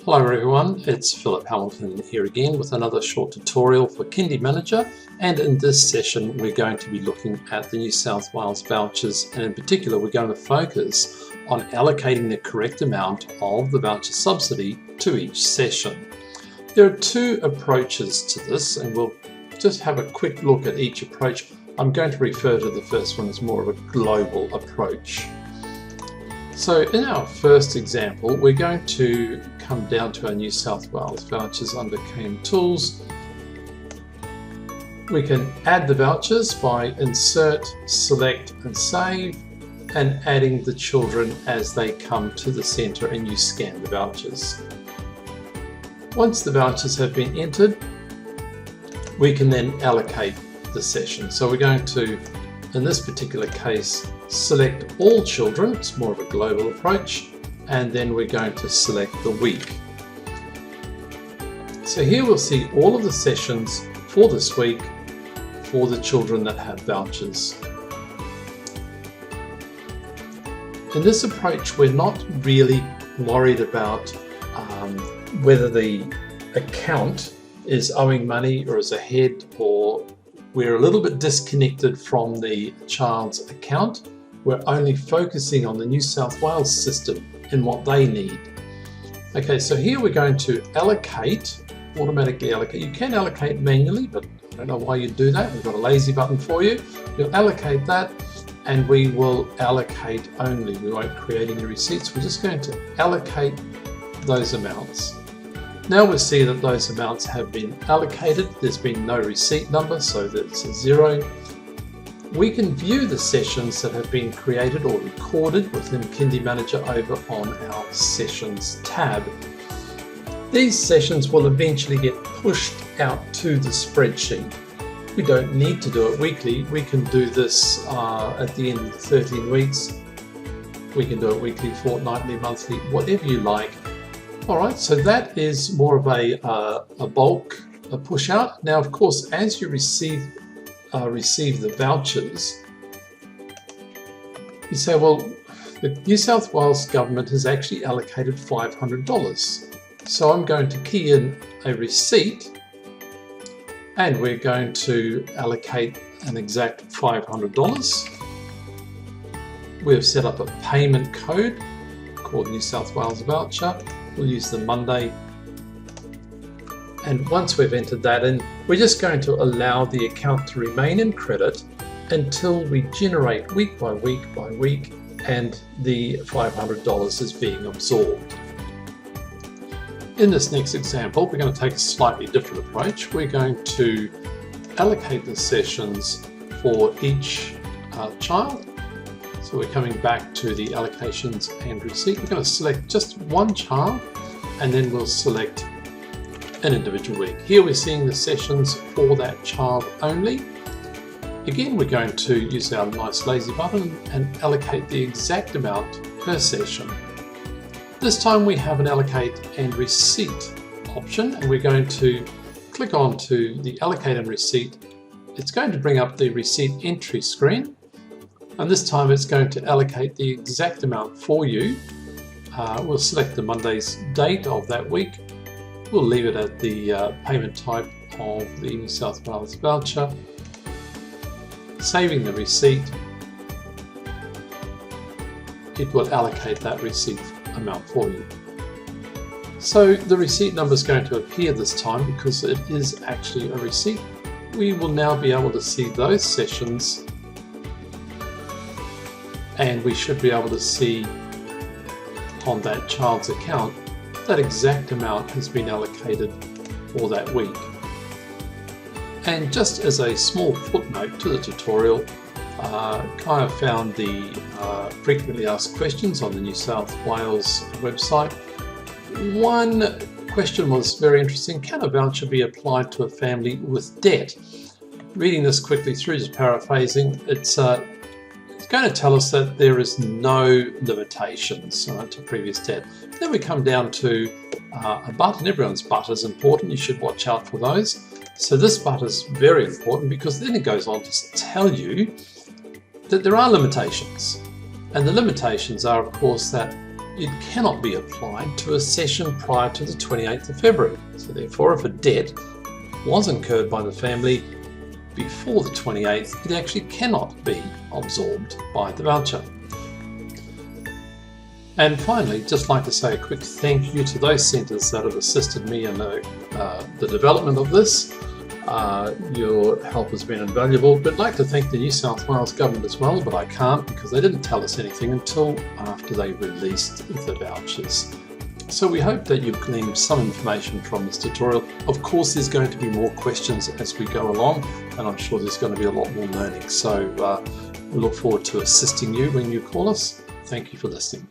Hello everyone, it's Philip Hamilton here again with another short tutorial for Kindy Manager, and in this session we're going to be looking at the New South Wales vouchers, and in particular we're going to focus on allocating the correct amount of the voucher subsidy to each session. There are two approaches to this, and we'll just have a quick look at each approach. I'm going to refer to the first one as more of a global approach. So in our first example, we're going to come down to our New South Wales vouchers under KM Tools. We can add the vouchers by insert, select and save, and adding the children as they come to the centre and you scan the vouchers. Once the vouchers have been entered, we can then allocate the session. So we're going to, in this particular case, select all children. It's more of a global approach, and then we're going to select the week. So here we'll see all of the sessions for this week for the children that have vouchers. In this approach, we're not really worried about whether the account is owing money or is ahead, or we're a little bit disconnected from the child's account. We're only focusing on the New South Wales system and what they need. Okay, so here we're going to allocate, automatically allocate. You can allocate manually, but I don't know why you do that. We've got a lazy button for you. You'll allocate that, and we will allocate only. We won't create any receipts. We're just going to allocate those amounts. Now we see that those amounts have been allocated. There's been no receipt number, so that's a 0. We can view the sessions that have been created or recorded within Kindy Manager over on our Sessions tab. These sessions will eventually get pushed out to the spreadsheet. We don't need to do it weekly. We can do this at the end of the 13 weeks. We can do it weekly, fortnightly, monthly, whatever you like. Alright, so that is more of a bulk push out. Now, of course, as you receive the vouchers, you say, well, the New South Wales government has actually allocated $500. So I'm going to key in a receipt, and we're going to allocate an exact $500. We've set up a payment code called New South Wales Voucher. We'll use the Monday. And once we've entered that in, we're just going to allow the account to remain in credit until we generate week by week by week, and the $500 is being absorbed. In this next example, we're going to take a slightly different approach. We're going to allocate the sessions for each child. So we're coming back to the allocations and receipt. We're going to select just one child, and then we'll select an individual week. Here we're seeing the sessions for that child only. Again, we're going to use our nice lazy button and allocate the exact amount per session. This time we have an allocate and receipt option, and we're going to click on to the allocate and receipt. It's going to bring up the receipt entry screen, and this time it's going to allocate the exact amount for you. We'll select the Monday's date of that week. We'll leave it at the payment type of the New South Wales voucher. Saving the receipt, it will allocate that receipt amount for you. So the receipt number is going to appear this time because it is actually a receipt. We will now be able to see those sessions, and we should be able to see on that child's account that exact amount has been allocated for that week. And just as a small footnote to the tutorial, kind of found the frequently asked questions on the New South Wales website. One question was very interesting: can a voucher be applied to a family with debt? Reading this quickly through, just paraphrasing, it's going to tell us that there is no limitations to previous debt. Then we come down to a but, and everyone's but is important. You should watch out for those. So this but is very important because then it goes on to tell you that there are limitations. And the limitations are, of course, that it cannot be applied to a session prior to the 28th of February. So therefore, if a debt was incurred by the family before the 28th, it actually cannot be absorbed by the voucher. And finally, just like to say a quick thank you to those centres that have assisted me in the development of this. Your help has been invaluable. But I'd like to thank the New South Wales Government as well, but I can't because they didn't tell us anything until after they released the vouchers. So we hope that you've gleaned some information from this tutorial. Of course, there's going to be more questions as we go along, and I'm sure there's going to be a lot more learning. So we look forward to assisting you when you call us. Thank you for listening.